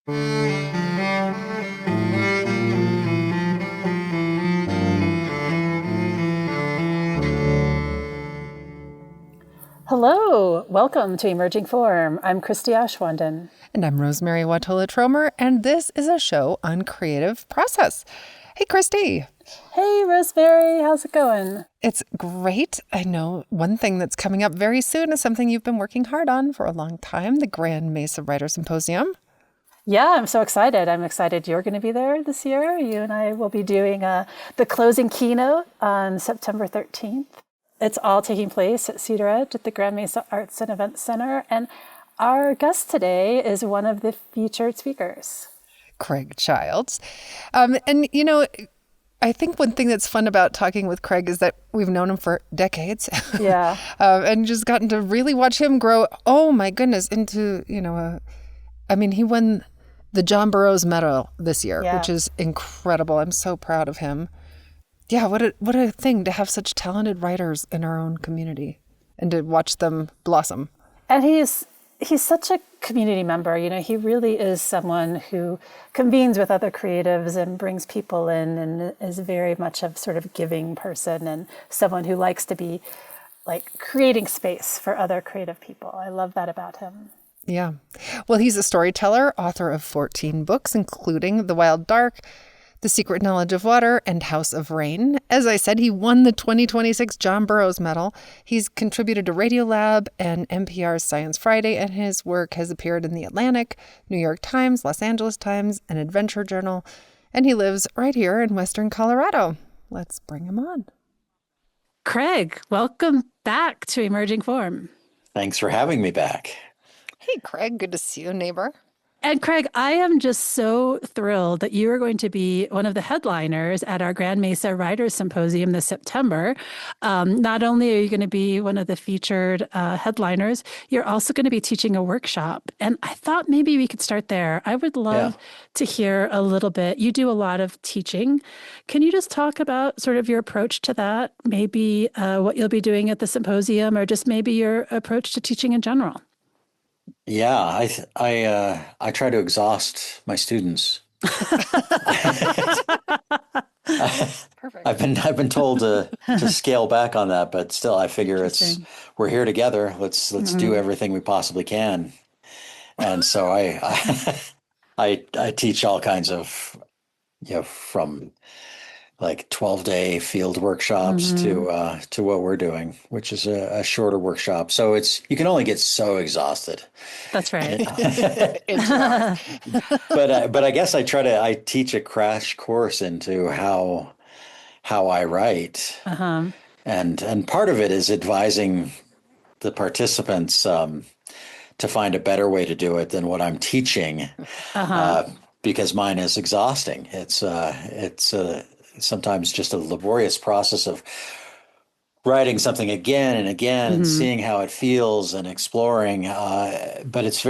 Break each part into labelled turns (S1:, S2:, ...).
S1: Hello, welcome to Emerging Form. I'm Christy Ashwanden.
S2: And I'm Rosemary Watola-Tromer, and this is a show on creative process. Hey, Christy.
S1: Hey, Rosemary, how's it going?
S2: It's great. I know one thing that's coming up very soon is something you've been working hard on for a long time, the Grand Mesa Writer Symposium.
S1: Yeah, I'm so excited. I'm excited you're going to be there this year. You and I will be doing the closing keynote on September 13th. It's all taking place at Cedar Edge at the Grand Mesa Arts and Events Center. And our guest today is one of the featured speakers.
S2: Craig Childs. And, you know, I think one thing that's fun about talking with Craig is that we've known him for decades.
S1: Yeah.
S2: And just gotten to really watch him grow, oh my goodness, into, he won the John Burroughs Medal this year, which is incredible. I'm so proud of him. Yeah, what a thing to have such talented writers in our own community and to watch them blossom.
S1: And he's such a community member. You know, he really is someone who convenes with other creatives and brings people in and is very much a sort of giving person and someone who likes to be like creating space for other creative people. I love that about him.
S2: Yeah. Well, he's a storyteller, author of 14 books, including The Wild Dark, The Secret Knowledge of Water, and House of Rain. As I said, he won the 2026 John Burroughs Medal. He's contributed to Radiolab and NPR's Science Friday, and his work has appeared in The Atlantic, New York Times, Los Angeles Times, and Adventure Journal. And he lives right here in Western Colorado. Let's bring him on.
S1: Craig, welcome back to Emerging Form.
S3: Thanks for having me back.
S2: Hey, Craig. Good to see you, neighbor.
S1: And Craig, I am just so thrilled that you are going to be one of the headliners at our Grand Mesa Writers Symposium this September. Not only are you going to be one of the featured headliners, you're also going to be teaching a workshop. And I thought maybe we could start there. I would love to hear a little bit. You do a lot of teaching. Can you just talk about sort of your approach to that? Maybe what you'll be doing at the symposium, or just maybe your approach to teaching in general?
S3: Yeah, I try to exhaust my students.
S2: Perfect.
S3: I've been told to scale back on that, but still, I figure we're here together. Let's do everything we possibly can. And so I teach all kinds of from like 12-day field workshops to what we're doing, which is a shorter workshop. So you can only get so exhausted.
S1: That's right.
S3: But I guess I teach a crash course into how I write. And part of it is advising the participants to find a better way to do it than what I'm teaching, because mine is exhausting. It's sometimes just a laborious process of writing something again and again and seeing how it feels and exploring. But it's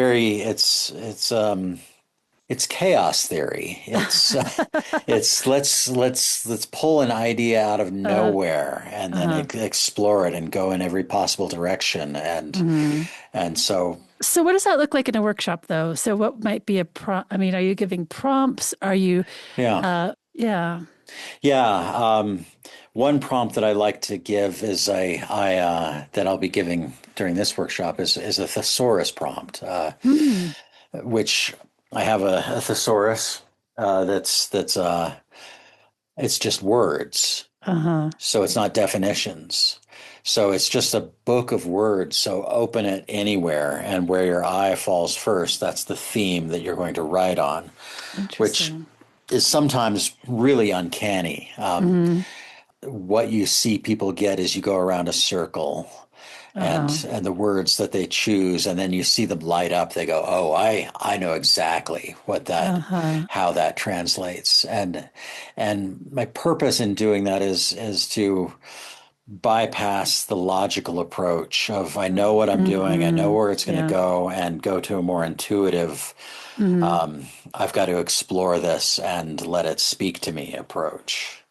S3: chaos theory. It's let's pull an idea out of nowhere and then explore it and go in every possible direction. And so
S1: what does that look like in a workshop, though? So what might be a prompt? I mean, are you giving prompts? Are you?
S3: One prompt that I like to give is that I'll be giving during this workshop is a thesaurus prompt, which I have a thesaurus that's it's just words, so it's not definitions. So it's just a book of words. So open it anywhere, and where your eye falls first, that's the theme that you're going to write on, which is sometimes really uncanny. What you see people get is you go around a circle and the words that they choose, and then you see them light up. They go, oh, I know exactly what that, how that translates. And my purpose in doing that is to bypass the logical approach of I know what I'm doing, I know where it's going to go, and go to a more intuitive, I've got to explore this and let it speak to me approach.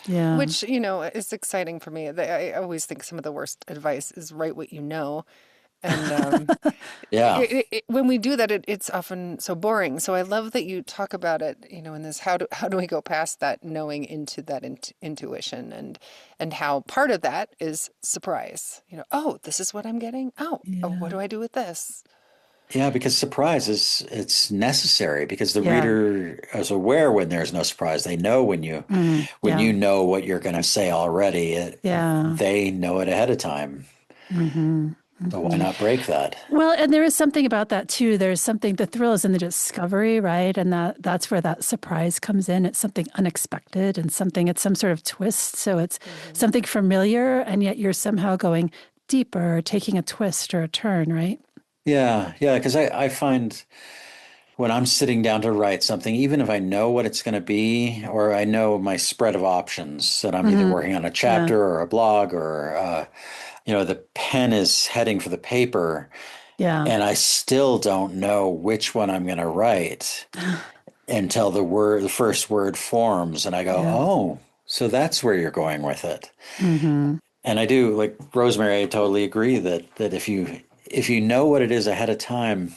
S1: Yeah.
S2: Which, is exciting for me. I always think some of the worst advice is write what you know. And
S3: Yeah.
S2: when we do that, it's often so boring. So I love that you talk about it, in this how do we go past that knowing into that intuition, and how part of that is surprise. Oh, this is what I'm getting. Oh, what
S1: Yeah.
S2: do I do with this?
S3: Yeah, because surprise it's necessary because the
S1: Yeah.
S3: reader is aware when there's no surprise. They know when
S1: Yeah.
S3: you know what you're going to say already.
S1: Yeah.
S3: They know it ahead of time.
S1: Hmm.
S3: So why not break that?
S1: Well, and there is something about that too. There's something, the thrill is in the discovery, right? And that's where that surprise comes in. It's something unexpected and it's some sort of twist. So it's
S2: Hmm.
S1: something familiar, and yet you're somehow going deeper, taking a twist or a turn, right?
S3: Yeah, yeah, because I find when I'm sitting down to write something, even if I know what it's going to be, or I know my spread of options, that I'm either
S1: Hmm.
S3: working on a
S1: Yeah.
S3: chapter or a blog, or the pen is heading for the paper,
S1: Yeah.
S3: and I still don't know which one I'm going to write until the first word forms, and I go,
S1: Yeah.
S3: oh, so that's where you're going with it.
S2: Hmm.
S1: Hmm.
S3: And I do, like Rosemary, I totally agree that if you know what it is ahead of time,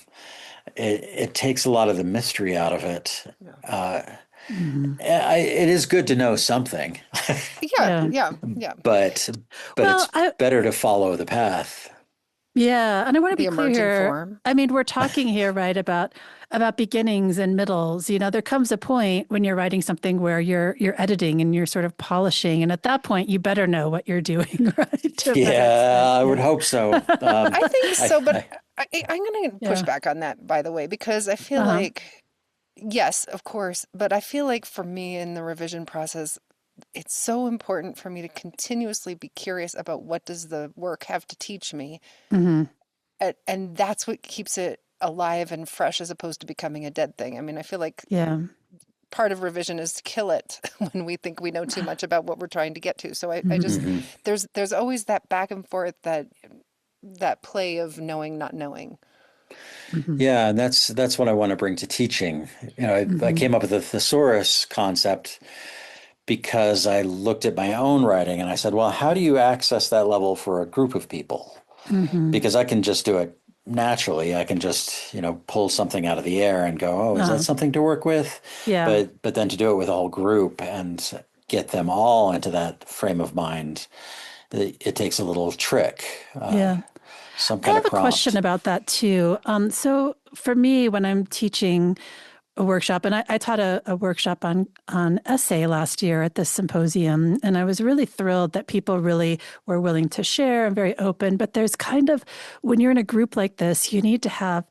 S3: it takes a lot of the mystery out of it.
S2: Yeah.
S3: Uh,
S1: Hmm.
S3: it is good to know something,
S2: Yeah.
S1: Yeah.
S2: Yeah. Yeah.
S3: but
S1: Well,
S3: it's better to follow the path.
S1: yeah, and I want to be
S2: The
S1: clear
S2: emerging
S1: here.
S2: form.
S1: I mean, we're talking here, right, about beginnings and middles. There comes a point when you're writing something where you're editing and you're sort of polishing, and at that point, you better know what you're doing, right, to a better extent.
S3: Yeah, I would
S1: Yeah.
S3: hope so.
S2: I think
S3: I,
S2: so, but
S3: I
S2: I'm going to push
S1: Yeah.
S2: back on that, by the way, because I feel
S1: Uh-huh.
S2: like, yes, of course, but I feel like for me in the revision process, it's so important for me to continuously be curious about what does the work have to teach me,
S1: Hmm.
S2: and that's what keeps it alive and fresh as opposed to becoming a dead thing. I mean, I feel like
S1: Yeah.
S2: part of revision is to kill it when we think we know too much about what we're trying to get to. So I just
S3: mhm.
S2: there's always that back and forth, that play of knowing not knowing.
S1: Hmm.
S3: Yeah, and that's what I want to bring to teaching. I
S1: Hmm.
S3: came up with the thesaurus concept because I looked at my own writing and I said, well, how do you access that level for a group of people?
S1: Hmm.
S3: Because I can just do it naturally. I can just, pull something out of the air and go, oh, is that
S1: Uh,
S3: something to work with?
S1: yeah.
S3: But then to do it with a whole group and get them all into that frame of mind, it takes a little trick,
S1: Yeah.
S3: some
S1: I
S3: kind
S1: have
S3: of
S1: a question
S3: prompt.
S1: about that too. So for me, when I'm teaching a workshop, and I taught a workshop on essay last year at this symposium, and I was really thrilled that people really were willing to share and very open. But there's kind of, when you're in a group like this, you need to have,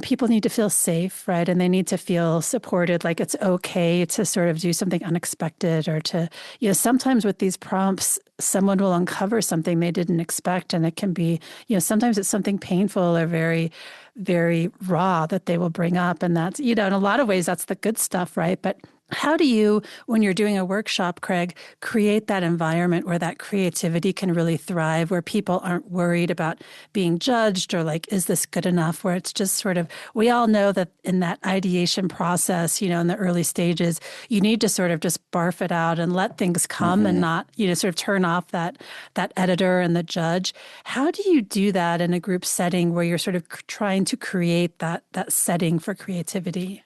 S1: people need to feel safe, right? And they need to feel supported, like it's okay to sort of do something unexpected or to, sometimes with these prompts, someone will uncover something they didn't expect. And it can be, sometimes it's something painful or very, very raw that they will bring up. And that's, in a lot of ways, that's the good stuff, right? But how do you, when you're doing a workshop, Craig, create that environment where that creativity can really thrive, where people aren't worried about being judged or like, is this good enough? Where it's just sort of, we all know that in that ideation process, in the early stages, you need to sort of just barf it out and let things come and
S3: Hmm.
S1: not, sort of turn off that editor and the judge. How do you do that in a group setting where you're sort of trying to create that setting for creativity?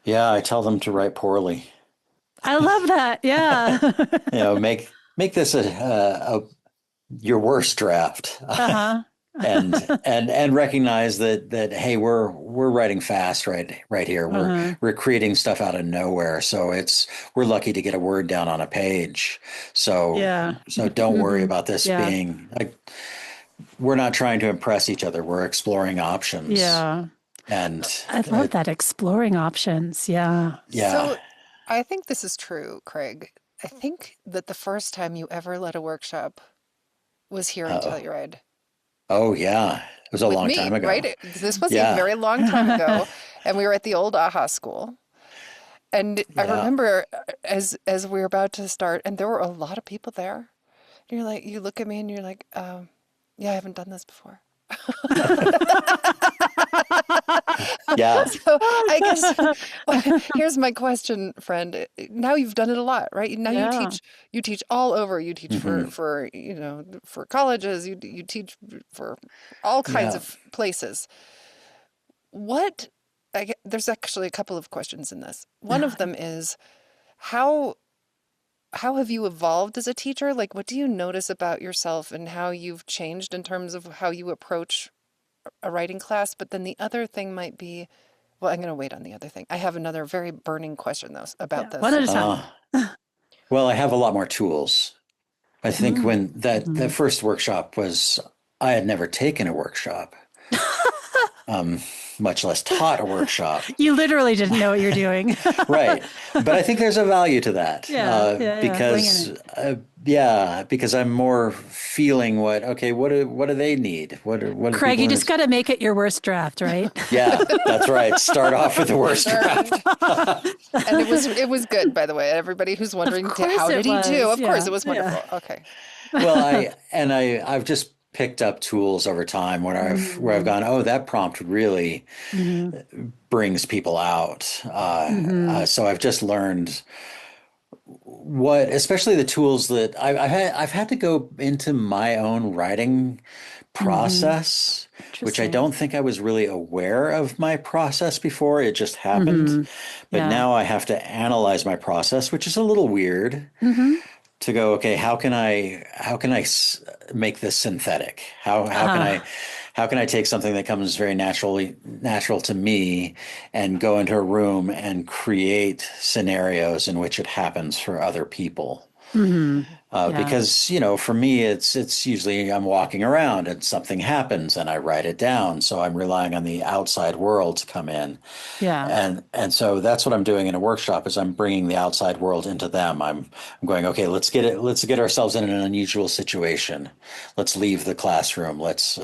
S3: Yeah, I tell them to write poorly.
S1: I love that. Yeah.
S3: Make this your worst draft.
S1: Uh-huh.
S3: And recognize that hey, we're writing fast right here. We're
S1: Uh-huh.
S3: we're creating stuff out of nowhere, so we're lucky to get a word down on a page. So
S1: Yeah.
S3: so don't worry
S1: Hmm.
S3: about this
S1: Yeah.
S3: being like we're not trying to impress each other. We're exploring options,
S1: Yeah.
S3: and
S1: I love that, exploring options. Yeah.
S3: yeah.
S2: So I think this is true, Craig. I think that the first time you ever led a workshop was here in
S3: Uh-oh.
S2: Telluride
S3: Oh yeah, it was a
S2: with
S3: long time
S2: me, right?
S3: ago.
S2: This was a
S3: Yeah,
S2: very long time ago, and we were at the old AHA school. And I
S3: yeah.
S2: remember as we were about to start, and there were a lot of people there. You're like, you look at me and you're like, yeah, I haven't done this before.
S3: Yeah.
S2: So I guess here's my question, friend. Now you've done it a lot, right? Now
S1: Yeah.
S2: you teach all over. You teach
S3: Hmm.
S2: for for colleges. You teach for all kinds
S3: Yeah.
S2: of places. What there's actually a couple of questions in this. One of them is how how have you evolved as a teacher? Like, what do you notice about yourself and how you've changed in terms of how you approach a writing class? But then the other thing might be, well, I'm going to wait on the other thing. I have another very burning question, though, about
S1: Yeah. One
S2: this.
S1: at a time.
S3: Uh, well, I have a lot more tools. I think
S1: Mm.
S3: when that
S1: Mhm.
S3: first workshop was, I had never taken a workshop, um, much less taught a workshop.
S1: You literally didn't know what you're doing.
S3: Right. But I think there's a value to that
S1: Yeah. Yeah. Yeah. Winging it.
S3: yeah, because I'm more feeling okay, what do they need? What do
S1: Craig,
S3: people
S1: you
S3: in
S1: just
S3: this?
S1: got to make it your worst draft, right?
S3: Yeah, that's right. Start off with the worst draft.
S2: And it was good, by the way. Everybody who's
S1: Of
S2: wondering,
S1: course
S2: how
S1: it
S2: did he do?
S1: was.
S2: Of course,
S1: Yeah.
S2: it was
S1: Yeah.
S2: wonderful. Okay.
S3: Well, I've just picked up tools over time where I've
S1: Hmm.
S3: gone, oh, that prompt really
S1: Hmm.
S3: brings people out.
S1: Hmm.
S3: So I've just learned especially the tools that I've had to go into my own writing
S1: Hmm.
S3: process, which I
S1: Interesting.
S3: don't think I was really aware of my process before. It just happened.
S1: Hmm.
S3: But
S1: Yeah.
S3: now I have to analyze my process, which is a little weird
S1: Hmm.
S3: to go, okay, how can make this synthetic?
S1: Uh,
S3: How can I take something that comes very natural to me and go into a room and create scenarios in which it happens for other people?
S1: hmm. Yeah.
S3: Because for me it's usually I'm walking around and something happens and I write it down, so I'm relying on the outside world to come in,
S1: Yeah.
S3: and so that's what I'm doing in a workshop is I'm bringing the outside world into them. I'm going, okay, let's get ourselves in an unusual situation. Let's leave the classroom. Let's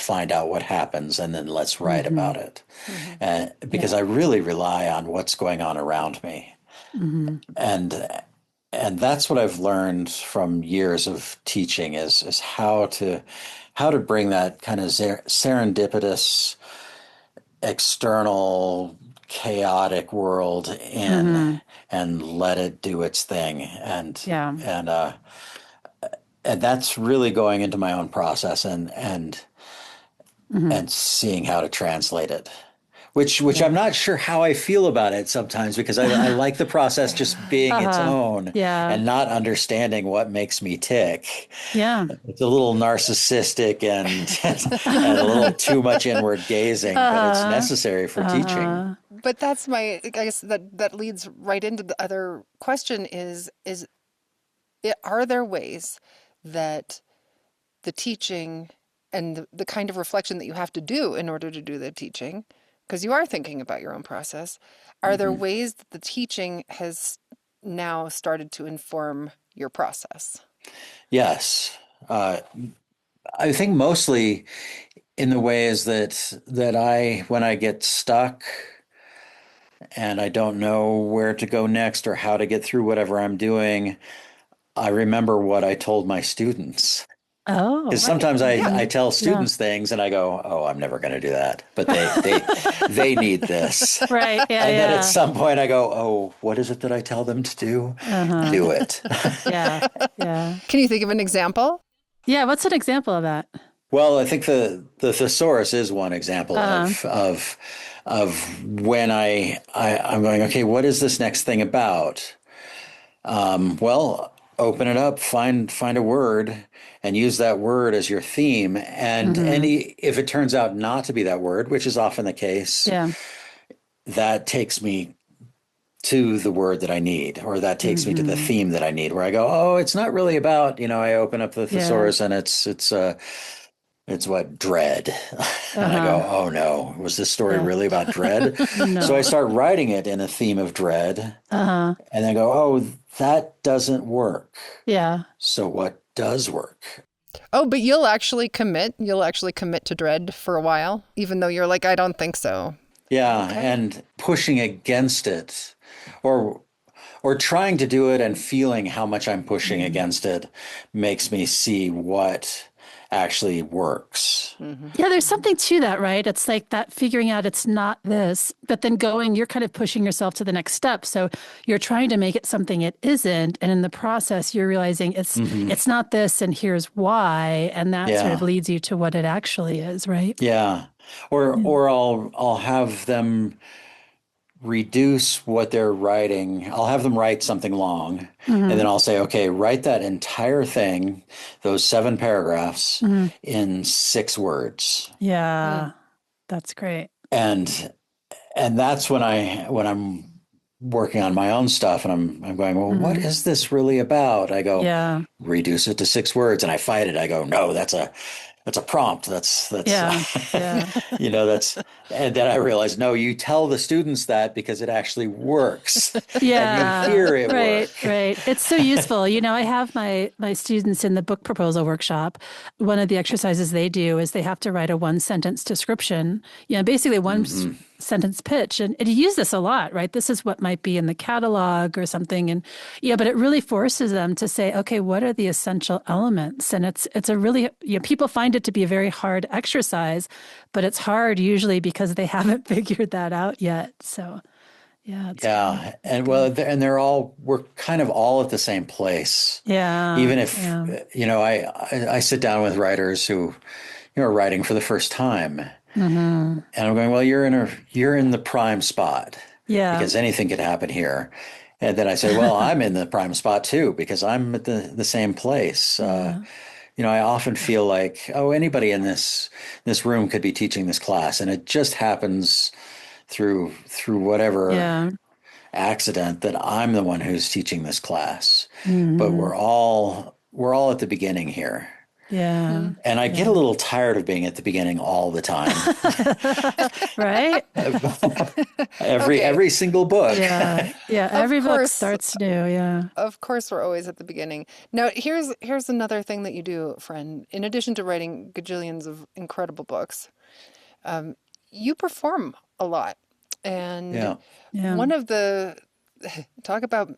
S3: find out what happens, and then let's write
S1: Hmm.
S3: about it.
S2: Hmm.
S3: And because
S1: Yeah.
S3: I really rely on what's going on around me.
S1: Hmm.
S3: And that's what I've learned from years of teaching is how to bring that kind of serendipitous external chaotic world in
S1: Hmm.
S3: and let it do its thing,
S1: Yeah.
S3: and that's really going into my own process
S1: Hmm.
S3: and seeing how to translate it, which I'm
S1: Yeah.
S3: not sure how I feel about it sometimes, because I like the process just being its
S1: Uh-huh.
S3: own
S1: Yeah.
S3: and not understanding what makes me tick.
S1: Yeah.
S3: It's a little narcissistic and a little too much inward gazing, but it's
S1: Uh-huh.
S3: necessary for teaching.
S1: Uh-huh.
S2: But that's my, I guess that leads right into the other question are there ways that the teaching and the kind of reflection that you have to do in order to do the teaching, because you are thinking about your own process, are there
S3: Hmm.
S2: ways that the teaching has now started to inform your process?
S3: Yes. Uh, I think mostly in the ways that when I get stuck and I don't know where to go next or how to get through whatever I'm doing, I remember what I told my students.
S1: Oh,
S3: Because
S2: Right.
S3: sometimes
S2: Yeah.
S3: I tell
S1: yeah.
S3: students things and I go, "Oh, I'm never going to do that," but they need this.
S1: Right. Yeah.
S3: And then at
S1: Yeah.
S3: some point I go, "Oh, what is it that I tell them to do?
S1: Uh-huh.
S3: Do it."
S1: Yeah. Yeah.
S2: Can you think of an example?
S1: Yeah. What's an example of that?
S3: Well, I think the thesaurus is one example
S1: Uh,
S3: of when I'm going, okay, what is this next thing about? Well, open it up, find a word, and use that word as your theme. And
S1: hmm.
S3: if it turns out not to be that word, which is often the case,
S1: Yeah.
S3: that takes me to the word that I need, or that takes me to the
S1: Hmm.
S3: theme that I need, where I go, oh, it's not really about, I open up the
S1: Yeah.
S3: thesaurus and it's what dread. And I
S1: Uh-huh.
S3: go, oh no, was this story
S1: Yeah.
S3: really about dread? So I
S1: No.
S3: start writing it in a theme of dread
S1: Uh-huh.
S3: and then go, oh, that doesn't work.
S1: Yeah.
S3: So what does work?
S2: Oh, but you'll actually commit. You'll actually commit to dread for a while, even though you're like, I don't think so.
S3: Yeah,
S2: Okay.
S3: and pushing against it or or trying to do it and feeling how much I'm pushing
S1: Mhm.
S3: against it makes me see what actually works.
S1: Yeah, there's something to that, right? It's like that figuring out it's not this, but then going, you're kind of pushing yourself to the next step. So you're trying to make it something it isn't. And in the process, you're realizing it's not this, and here's why. And that sort of
S3: Yeah.
S1: leads you to what it actually is, right?
S3: Yeah.
S1: Yeah.
S3: Or I'll have them reduce what they're writing. I'll have them write something long, and then
S1: Hmm.
S3: I'll say, okay, write that entire thing, those 7 paragraphs,
S1: Hmm.
S3: in 6 words.
S2: Mm.
S1: Yeah, that's great.
S3: And that's when I'm working on my own stuff and I'm going, well, what
S1: Hmm.
S3: is this really about? I go,
S1: Yeah.
S3: reduce it to 6 words, and I fight it. I go, no, that's a prompt. That's
S1: Yeah. Yeah.
S3: that's, and then I realized, no, you tell the students that because it actually works and you
S1: Yeah,
S3: hear it
S1: right,
S3: work.
S1: right. It's so useful. I have my students in the book proposal workshop. One of the exercises they do is they have to write a one sentence description. Basically one
S3: Hmm.
S1: sentence pitch, and you use this a lot, right? This is what might be in the catalog or something, and but it really forces them to say, okay, what are the essential elements? And it's a really people find it to be a very hard exercise, but it's hard usually because they haven't figured that out yet. So. Yeah, it's great.
S3: Yeah.
S1: It's
S3: And
S1: good.
S3: well, and we're kind of all at the same place.
S1: Yeah,
S3: Even if,
S1: yeah.
S3: I sit down with writers who, are writing for the first time.
S1: Hmm.
S3: And I'm going, well, you're in the prime spot
S1: Yeah,
S3: because anything could happen here. And then I say, well, I'm in the prime spot too because I'm at the same place.
S1: yeah,
S3: I often feel like, oh, anybody in this room could be teaching this class, and it just happens through whatever
S1: yeah.
S3: accident that I'm the one who's teaching this class. But
S1: Hmm.
S3: we're all at the beginning here.
S1: Yeah,
S2: Mm.
S3: And I get a
S1: yeah.
S3: little tired of being at the beginning all the time.
S1: Right?
S3: every
S2: Okay.
S3: every single book.
S1: Yeah, yeah.
S2: Of
S1: Every book
S2: course,
S1: starts new. Yeah.
S2: of course, we're always at the beginning. Now, here's another thing that you do, friend. In addition to writing gajillions of incredible books, um, you perform a lot. And
S3: Yeah.
S1: Yeah.
S2: one of the talk about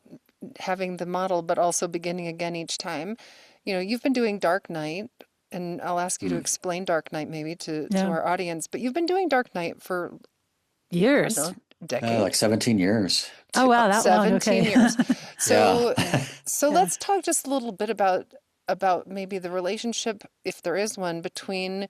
S2: having the model, but also beginning again each time. You've been doing Dark Knight, and I'll ask you to
S3: Mm.
S2: explain Dark Knight maybe to
S1: Yeah.
S2: our audience. But you've been doing Dark Knight for, I don't
S1: Years.
S2: know, decade.
S3: Like 17 years.
S1: Oh, wow, that long.
S2: 17
S1: Okay.
S2: years.
S3: Yeah.
S2: So so
S1: Yeah.
S2: let's talk just a little bit about maybe the relationship, if there is one, between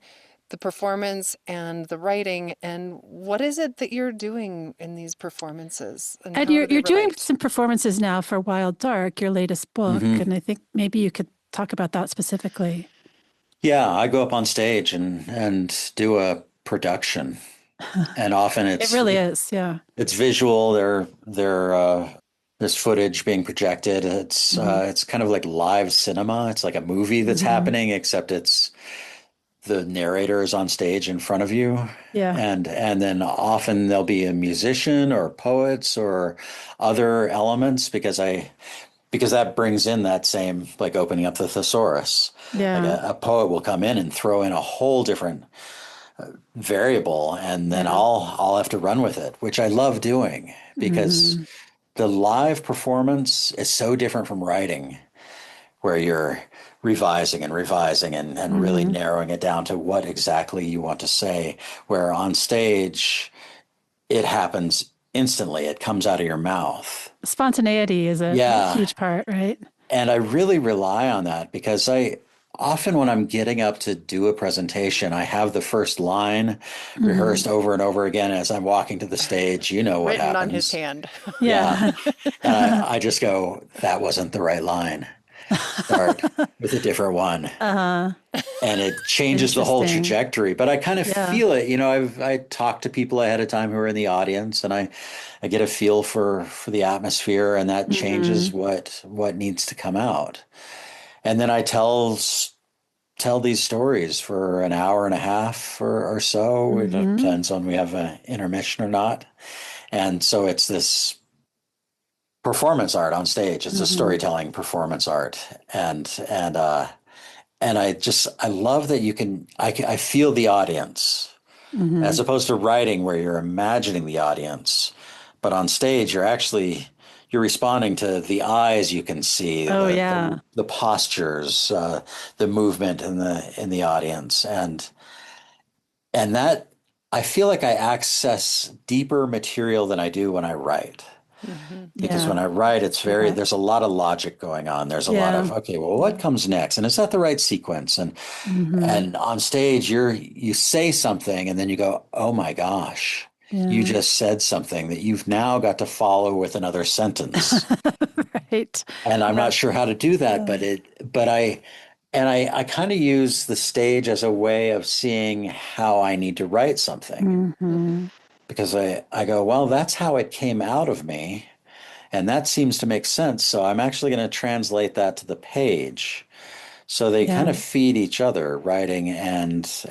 S2: the performance and the writing, and what is it that you're doing in these performances, and
S1: And
S2: how
S1: you're
S2: do they
S1: you're doing
S2: relate?
S1: some performances now for Wild Dark, your latest book,
S3: Hmm.
S1: and I think maybe you could talk about that specifically.
S3: Yeah, I go up on stage and do a production, and often
S1: It
S3: it's
S1: really is. Yeah.
S3: it's visual. There's footage being projected. It's
S1: Hmm.
S3: it's kind of like live cinema. It's like a movie that's
S1: Hmm.
S3: happening, except it's the narrator is on stage in front of you.
S1: Yeah.
S3: And then often there'll be a musician or poets or other elements because that brings in that same, like opening up the thesaurus. Like
S1: Yeah.
S3: a poet will come in and throw in a whole different variable, and then
S1: Yeah.
S3: I'll have to run with it, which I love doing because
S1: Hmm.
S3: the live performance is so different from writing, where you're revising and revising and really
S1: Hmm.
S3: narrowing it down to what exactly you want to say. Where on stage, it happens instantly, it comes out of your mouth.
S1: Spontaneity is a
S3: Yeah.
S1: huge part, right?
S3: And I really rely on that because I often, when I'm getting up to do a presentation, I have the first line
S1: Hmm.
S3: rehearsed over and over again as I'm walking to the stage. You know what
S2: Written on his
S3: happens.
S2: hand.
S3: Yeah.
S1: Yeah.
S3: And I just go, that wasn't the right line. Start with a different one.
S1: Uh-huh.
S3: And it changes the whole
S1: Interesting.
S3: trajectory. But I kind of
S1: Yeah.
S3: feel it. I talk to people ahead of time who are in the audience, and I get a feel for the atmosphere, and that changes
S1: Hmm.
S3: what needs to come out. And then I tell these stories for an hour and a half or so. It
S1: Hmm.
S3: depends on we have an intermission or not. And so it's this performance art on stage. It's a
S1: Hmm.
S3: storytelling performance art, and I love that I feel the audience
S1: Hmm.
S3: as opposed to writing where you're imagining the audience, but on stage you're responding to the eyes you can see,
S1: Oh,
S3: the
S1: yeah.
S3: the postures, the movement in the audience, and that I feel like I access deeper material than I do when I write.
S2: Hmm.
S3: Because
S1: Yeah.
S3: when I write, it's very,
S1: Yeah.
S3: there's a lot of logic going on. There's a lot
S1: Yeah.
S3: of, okay, well, what
S2: Yeah.
S3: comes next? And is that the right sequence?
S1: Hmm.
S3: And on stage, you say something and then you go, oh my gosh, you
S1: Yeah.
S3: just said something that you've now got to follow with another sentence.
S1: Right.
S3: And I'm
S1: Yeah.
S3: not sure how to do that,
S1: Yeah.
S3: I kind of use the stage as a way of seeing how I need to write something
S1: Hmm.
S3: because I go, well, that's how it came out of me. And that seems to make sense. So I'm actually going to translate that to the page. So they kind
S1: Yeah.
S3: of feed each other, writing and
S1: That's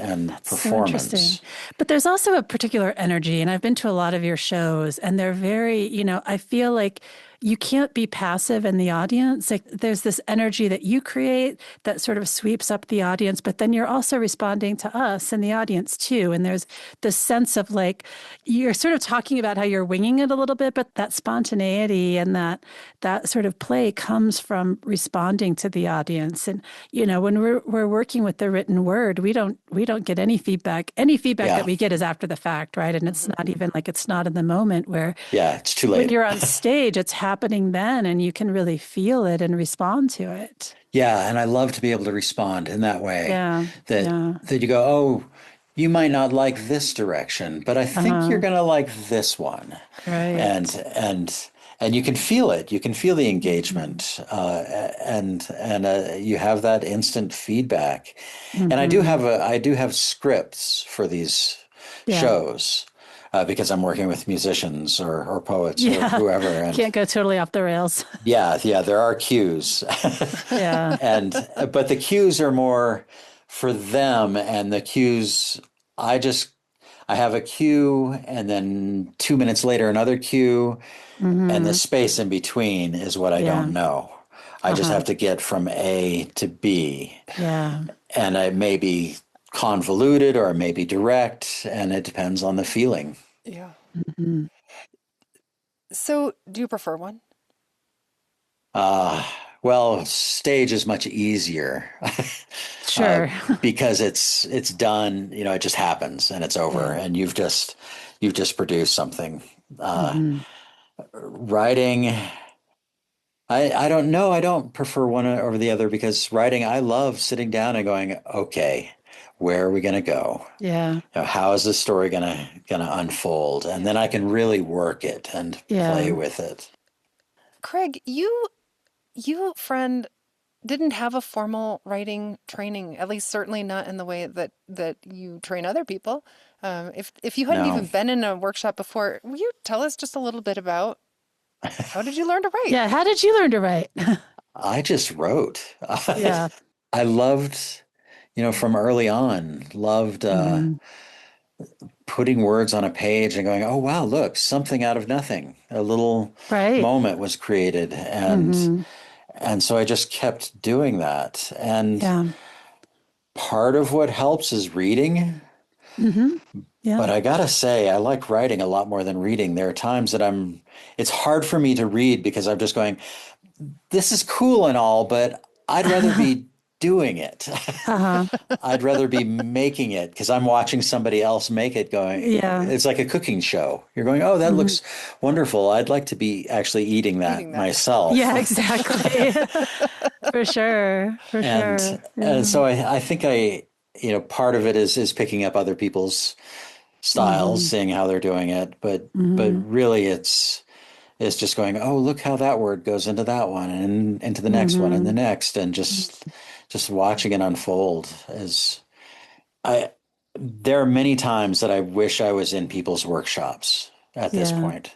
S1: so interesting.
S3: performance.
S1: But there's also a particular energy, and I've been to a lot of your shows, and they're very, I feel like you can't be passive in the audience. Like there's this energy that you create that sort of sweeps up the audience, but then you're also responding to us in the audience too. And there's this sense of like you're sort of talking about how you're winging it a little bit, but that spontaneity and that sort of play comes from responding to the audience. And when we're working with the written word, we don't get any feedback. Any feedback that
S3: Yeah.
S1: we get is after the fact, right? And it's not even like it's not in the moment where
S3: Yeah. It's too
S1: when
S3: late.
S1: you're on stage, it's happening then and you can really feel it and respond to it.
S3: Yeah. And I love to be able to respond in that way
S1: Yeah. Yeah.
S3: that you go, oh, you might not like this direction, but I think you're
S1: Uh-huh.
S3: going to like this one.
S1: Right.
S3: And and you can feel it. You can feel the
S1: Hmm.
S3: engagement, and you have that instant feedback. And
S1: Hmm.
S3: I do have scripts for these
S1: Yeah.
S3: shows because I'm working with musicians or poets or
S1: Yeah.
S3: whoever. And
S1: Can't go totally off the rails.
S3: yeah, there are cues,
S1: Yeah.
S3: and but the cues are more for them, and the cues I just I have a cue, and then 2 minutes later another cue, and the
S1: Hmm.
S3: space in between is what I don't
S1: Yeah.
S3: know. I just
S1: Uh-huh.
S3: have to get from A to B,
S1: Yeah.
S3: and it may be convoluted or it may be direct, and it depends on the feeling.
S2: Yeah.
S1: Hmm.
S2: So, do you prefer one?
S3: Uh, well, stage is much easier uh,
S1: Sure.
S3: because it's done. You know, it just happens and it's over,
S2: Yeah.
S3: and you've just produced something. Uh,
S1: Hmm.
S3: Writing, I don't know. I don't prefer one over the other because writing, I love sitting down and going, okay, where are we going to go?
S1: Yeah.
S3: You know, how is this story gonna unfold? And then I can really work it and play
S1: Yeah.
S3: with it.
S2: Craig, you friend didn't have a formal writing training, at least certainly not in the way that you train other people. If you hadn't
S3: No,
S2: even been in a workshop before, will you tell us just a little bit about how did you learn to write?
S1: Yeah. How did you learn to write?
S3: I just wrote.
S1: Yeah.
S3: I loved, from early on, loved
S1: Hmm.
S3: putting words on a page and going, oh, wow, look, something out of nothing. A little
S1: Right.
S3: moment was created.
S1: Hmm.
S3: And so I just kept doing that. And
S1: Yeah.
S3: part of what helps is reading.
S1: Hmm. Yeah.
S3: But I gotta say, I like writing a lot more than reading. There are times that it's hard for me to read because I'm just going, this is cool and all, but I'd rather be doing it.
S1: Uh-huh.
S3: I'd rather be making it because I'm watching somebody else make it going.
S1: Yeah.
S3: It's like a cooking show. You're going, oh, that
S1: Hmm.
S3: looks wonderful. I'd like to be actually eating that
S2: Eating that.
S1: Yeah,
S3: myself.
S1: exactly. For sure. For
S3: And
S1: sure.
S3: and
S1: Yeah.
S3: so I think part of it is picking up other people's styles,
S1: Hmm.
S3: seeing how they're doing it. But
S1: Hmm.
S3: really it's just going, oh, look how that word goes into that one and into the next one and the
S1: Hmm.
S3: next, and just watching it unfold is I there are many times that I wish I was in people's workshops at this
S1: Yeah.
S3: point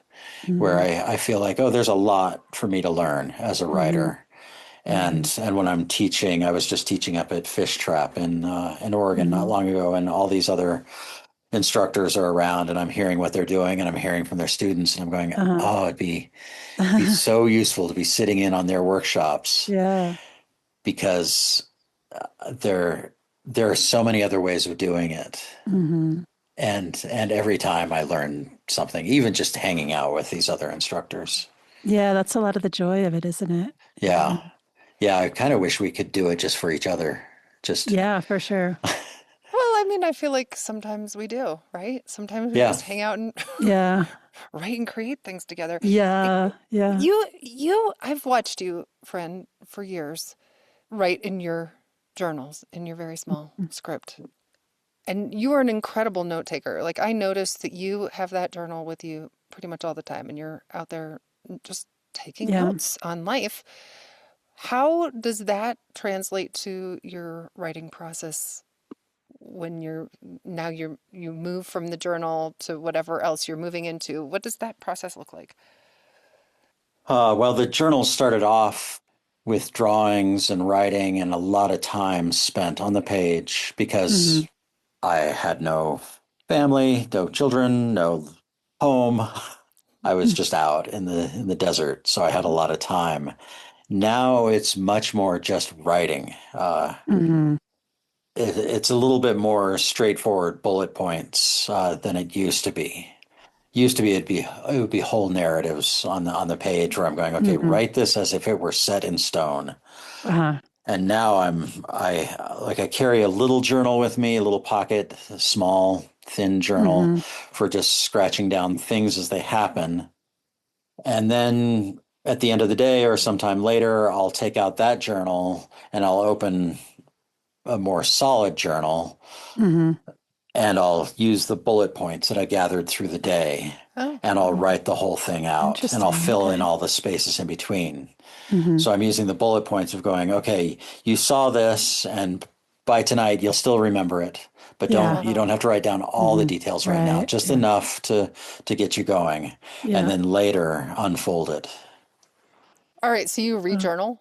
S3: where
S1: Hmm.
S3: I feel like, oh, there's a lot for me to learn as a
S1: Hmm.
S3: writer.
S1: Hmm.
S3: And when I'm teaching, I was just teaching up at Fish Trap in Oregon not
S1: Hmm.
S3: long ago, and all these other instructors are around, and I'm hearing what they're doing, and I'm hearing from their students, and I'm going,
S1: Uh-huh.
S3: oh, it'd be so useful to be sitting in on their workshops
S1: Yeah.
S3: because there there are so many other ways of doing it.
S1: Hmm.
S3: And every time I learn something, even just hanging out with these other instructors.
S1: Yeah, that's a lot of the joy of it, isn't it?
S3: Yeah. Yeah. I kind of wish we could do it just for each other. Just,
S1: Yeah, for sure.
S2: Well, I mean, I feel like sometimes we do, right? Sometimes we
S3: yeah.
S2: just hang out and
S1: Yeah.
S2: write and create things together.
S1: Yeah. Yeah.
S2: I've watched you, friend, for years, write in your journals, in your very small script. And you are an incredible note taker. Like, I noticed that you have that journal with you pretty much all the time, and you're out there just taking
S1: Yeah.
S2: notes on life. How does that translate to your writing process when you move from the journal to whatever else you're moving into? What does that process look like?
S3: Well, the journal started off with drawings and writing and a lot of time spent on the page because
S1: Hmm.
S3: I had no family, no children, no home. I was just out in the desert, so I had a lot of time. Now it's much more just writing.
S1: Hmm.
S3: It's a little bit more straightforward bullet points than it used to be. Used to be it would be whole narratives on the page where I'm going, okay,
S1: Hmm.
S3: write this as if it were set in stone.
S1: Uh-huh.
S3: And now I carry a little journal with me, a little pocket, a small, thin journal
S1: Hmm.
S3: for just scratching down things as they happen. And then at the end of the day or sometime later, I'll take out that journal and I'll open a more solid journal
S1: Hmm.
S3: and I'll use the bullet points that I gathered through the day
S2: Oh,
S3: and I'll write the whole thing out and I'll
S1: Interesting.
S3: fill in
S1: Okay.
S3: all the spaces in between.
S1: Hmm.
S3: So I'm using the bullet points of going, okay, you saw this and by tonight you'll still remember it, but
S1: Yeah.
S3: you don't have to write down all the
S1: Hmm.
S3: details right now,
S1: Right.
S3: just
S1: Yeah.
S3: enough to get you going and
S1: Yeah.
S3: then later unfold it.
S2: all right. So you
S1: Uh,
S2: rejournal.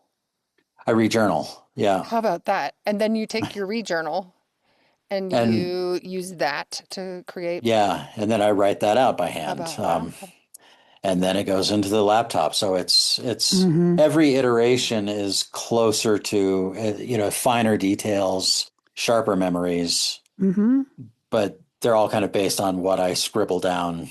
S3: I rejournal. Yeah.
S2: How about that? And then you take your rejournal and
S3: And
S2: you use that to create.
S3: yeah, and then I write that out by
S2: How
S3: hand.
S2: about that?
S3: And then it goes into the laptop. So it's
S1: hmm.
S3: every iteration is closer to finer details, sharper memories,
S1: Hmm.
S3: but they're all kind of based on what I scribble down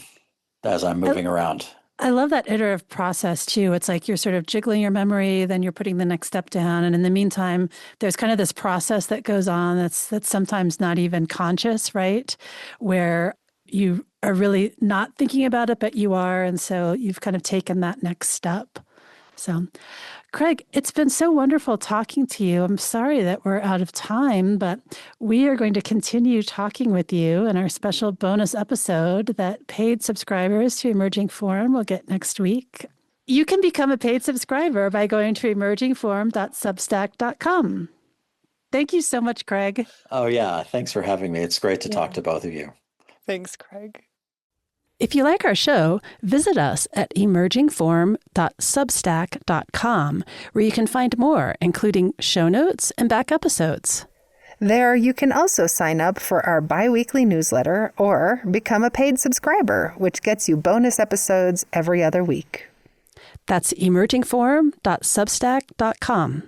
S3: as I'm
S1: I,
S3: moving around.
S1: I love that iterative process too. It's like you're sort of jiggling your memory, then you're putting the next step down, and in the meantime, there's kind of this process that goes on that's sometimes not even conscious, right? Where you are really not thinking about it, but you are, and so you've kind of taken that next step. So, Craig, it's been so wonderful talking to you. I'm sorry that we're out of time, but we are going to continue talking with you in our special bonus episode that paid subscribers to Emerging Forum will get next week. You can become a paid subscriber by going to emergingforum.substack.com. Thank you so much, Craig.
S3: Oh yeah, thanks for having me. It's great to talk
S1: Yeah.
S3: to both of you.
S2: Thanks, Craig.
S1: If you like our show, visit us at emergingforum.substack.com, where you can find more, including show notes and back episodes.
S2: There, you can also sign up for our bi-weekly newsletter or become a paid subscriber, which gets you bonus episodes every other week.
S1: That's emergingforum.substack.com.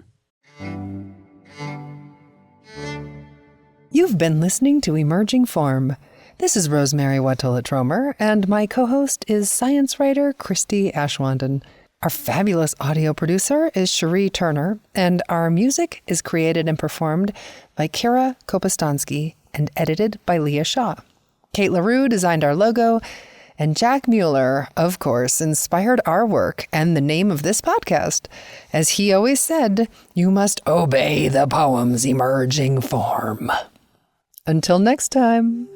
S2: You've been listening to Emerging Forum. This is Rosemary Watola-Tromer, and my co-host is science writer Christy Ashwanden. Our fabulous audio producer is Cherie Turner, and our music is created and performed by Kira Kopostansky and edited by Leah Shaw. Kate LaRue designed our logo, and Jack Mueller, of course, inspired our work and the name of this podcast. As he always said, you must obey the poem's emerging form. Until next time.